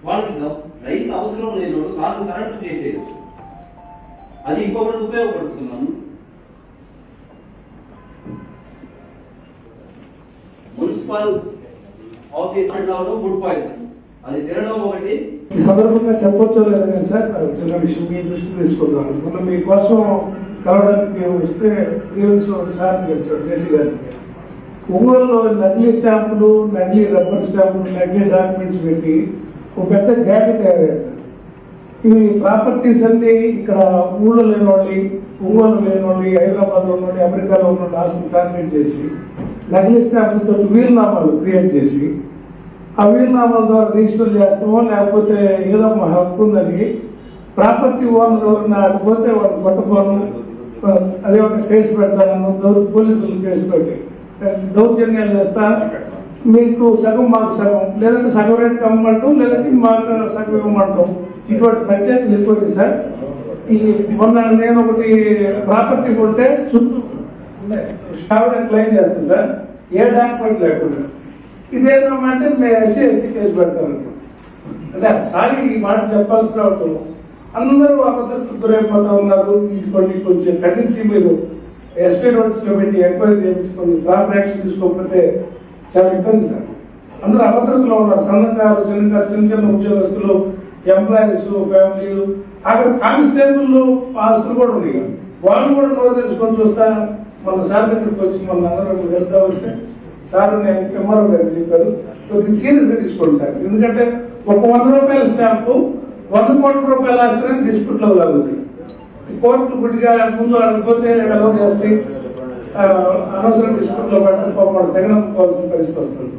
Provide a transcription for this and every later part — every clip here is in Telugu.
వాళ్ళకి రైస్ అవసరం లేని కార్డు సరెండర్ చేసేయచ్చు. అది ఇంకొకటి ఉపయోగపడుతున్నాను. మున్సిపల్ ఆఫీస్ అంటారు ఫుడ్ పాయిజన్, అది తినడం ఒకటి. ఈ సందర్భంగా చెప్పొచ్చో లేదు కానీ సార్, చిన్న విషయం మీ దృష్టి తీసుకుంటాను. మనం మీకోసం కలవడానికి వస్తే గ్రీవెన్స్ సార్ జేసీ గారికి ఒంగోలులో నకిలీ స్టాంపులు, నకిలీ రబ్బర్ స్టాంపులు, నకిలీ డాక్యుమెంట్స్ పెట్టి ఒక పెద్ద గ్యాప్ తయారు చేశారు. ఇవి ప్రాపర్టీస్ అన్ని ఇక్కడ ఊళ్ళో లేని వాళ్ళు, ఒంగోలు లేని వాళ్ళు, హైదరాబాద్ లో ఉన్న అమెరికాలో ఉన్న ఆస్తులు కాన్వెంట్ చేసి నకిలీ స్టాంపులతో వీలునామాలు క్రియేట్ చేసి ఆ వీలునామాల ద్వారా రిజిస్టర్ చేస్తామో లేకపోతే ఏదో మా హక్కు ఉందని ప్రాపర్టీ ఓనర్ ఎవరన్నా పోతే వాళ్ళు కొట్టపోను, అదే ఒక కేసు పెడతాను, పోలీసులు కేసు పెట్టి దౌర్జన్యాలు చేస్తా, మీకు సగం మాకు సగం, లేదంటే సగం రేట్ అమ్మంటాం, లేదంటే మాకు సగం ఇవ్వమంటాం. ఇటువంటి పంచాయతీలు ఎక్కువ సార్. ఈ మొన్న నేను ఒకటి ప్రాపర్టీ కొంటే చుట్టూ క్లెయిమ్ చేస్తాను సార్, ఏ డాక్యుమెంట్ లేకుండా. ఇదేంటంటే మేము ఎస్సీ ఎస్టీ కేసు పెడతాను. అంటే సారీ ఈ మాట చెప్పాల్సిన అవసరం. అందరూ అబద్ధకు గురైపోతా ఉన్నారు. కొన్ని కొంచెం ఖండించి మీరు ఎస్పీ నోటీస్ లో పెట్టి ఎంక్వైరీ చేయించుకొని ప్రాపర్ యాక్షన్ తీసుకోకపోతే చాలా ఇబ్బంది సార్. అందరూ అభద్రతలో ఉన్నారు. సన్నకారు, చిన్నకారు, చిన్న చిన్న ఉద్యోగస్తులు, ఎంప్లాయీస్, ఫ్యామిలీలు, అక్కడ కానిస్టేబుల్ ఆస్తులు కూడా ఉన్నాయి. వాళ్ళు కూడా నోరు తెలుసుకొని చూస్తా. మన సార్ దగ్గరికి వచ్చి మన అందరూ వెళ్తా వస్తే సార్ నేను ఎంఆర్ఓ గారికి చెప్పారు, కొద్దిగా సీరియస్ గా తీసుకోండి సార్. ఎందుకంటే ఒక 100 రూపాయల స్టాంపు 100 కోట్ల రూపాయల ఆస్తిని డిస్ప్యూట్ లో లాగుతుంది. కోర్టు గుడిగా ముందు అడిగిపోతే ఎలా చేస్తాయి, అనవసరం డిస్ప్యూట్ లో పెట్టకపోవడం తెగనందుకోవాల్సిన పరిస్థితి వస్తుంది.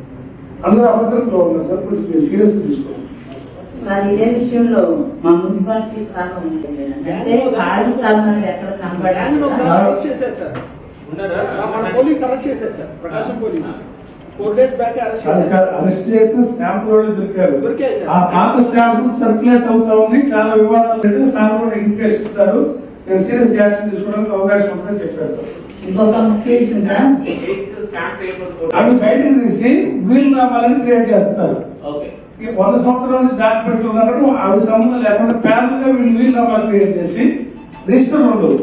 అందరూ అభద్రతలో ఉన్నారు సార్, కొంచెం సీరియస్ గా తీసుకోండి సార్. ఇదే విషయంలో మా మున్సిపాలిటీ స్థానం అంటే ఖాళీ స్థానం అనేది ఎక్కడ కనబడాలి. పోలీస్ అరెస్ట్ చేశారు సార్, ప్రకాశం పోలీస్ 4 days బ్యాక్ అరెస్ట్ చేసిన స్టాంపులు దొరికారు. ఆ పాత స్టాంపులు సర్క్యులేట్ అవుతా ఉంది. చాలా వివాదాలు అయితే సార్ కూడా ఇన్వెస్ట్ ఇస్తారు. నేను సీరియస్ యాక్షన్ తీసుకోవడానికి అవకాశం ఉందని చెప్పారు సార్. ఇంకొక ముఖ్య విషయం సార్, అవి బయటకు తీసి వీలునామాలను క్రియేట్ చేస్తున్నారు. 100 సంవత్సరాల నుంచి డాక్యుమెంట్లు ఉన్నప్పుడు అవి సంబంధం లేకుండా ప్యానల్ గా వీలునామాలు క్రియేట్ చేసి రిజిస్టర్ ఉండదు.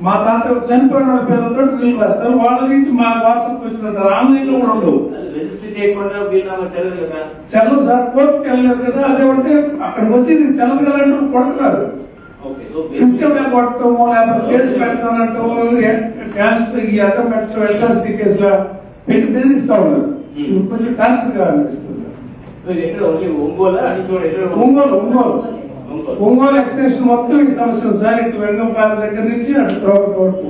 మా తాత చనిపోయిన వాళ్ళ పేరుతో వీళ్ళు రాస్తారు. వాళ్ళ నుంచి మా వాట్సాప్ వచ్చిన ఆన్లైన్ లో కూడా ఉండవు. చెల్లవు సార్, కోర్టుకి వెళ్ళలేదు కదా. అదేమంటే అక్కడికి వచ్చి చెల్లదు కదంటూ కొడుతున్నారు. ఫిజికల్ గా కొట్టడము, లేకపోతే కేసు పెడతానంటూ క్యాస్ట్ ఈ అర్థం పెట్టడం, ఎల్ఎస్టీ కేసులో పెట్టి బెదిరిస్తా ఉన్నారు. కొంచెం టాన్సర్ గా అనిపిస్తుంది. ఒంగోలు ఎక్స్టెన్షన్ మొత్తం ఈ సమస్య సార్. ఇటు వెంగంపాల దగ్గర నుంచి అటు త్రోగ వరకు.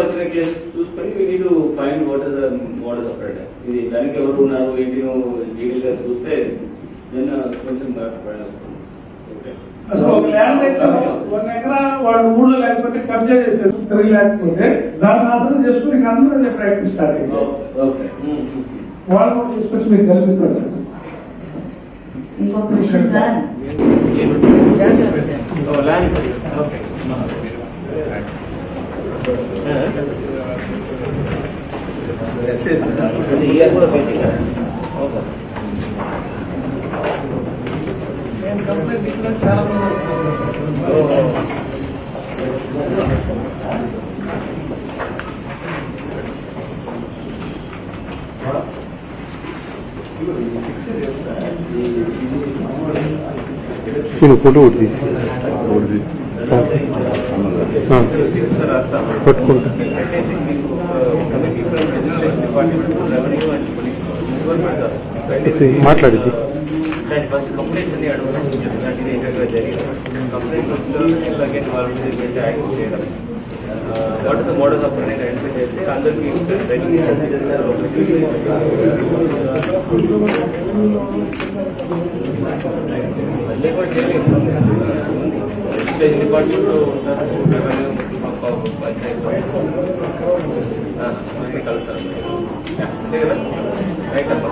వచ్చిన కేసెస్ చూసుకొని వీళ్ళు ఫైన్ మోడల్స్ ఆపరేట్. ఇది దానికి ఎవరు ఉన్నారు ఏంటి లీగల్ గా చూస్తే కొంచెం అసలు ఒక ల్యాండ్ అయితే 1 ఎకరా వాళ్ళు ఊళ్ళో లేకపోతే కబ్జా చేసేది తిరగలేకపోతే దాన్ని నాశనం చేసుకుని అందరూ అదే ప్రాక్టీస్ స్టార్ట్ అయింది. వాళ్ళు కూడా తీసుకొచ్చి మీకు కల్పిస్తారు సార్. ఇంకొక విషయం సార్, నేను కంప్లైంట్ ఇచ్చిన చాలా మంది వస్తున్నారు ఫోటో తీసి పట్టుకుంటా మాట్లాడింది. ఫస్ట్ కంప్లైంట్స్ అన్ని అడగడం జరిగింది. కంప్లైంట్స్ వస్తే వాళ్ళ మీద యాక్ట్ చేయడం, what the model of identify చేస్తే అందరికీ డిపార్ట్మెంట్లో ఉంటారు, కలుస్తారు. రైట్ అమ్మా.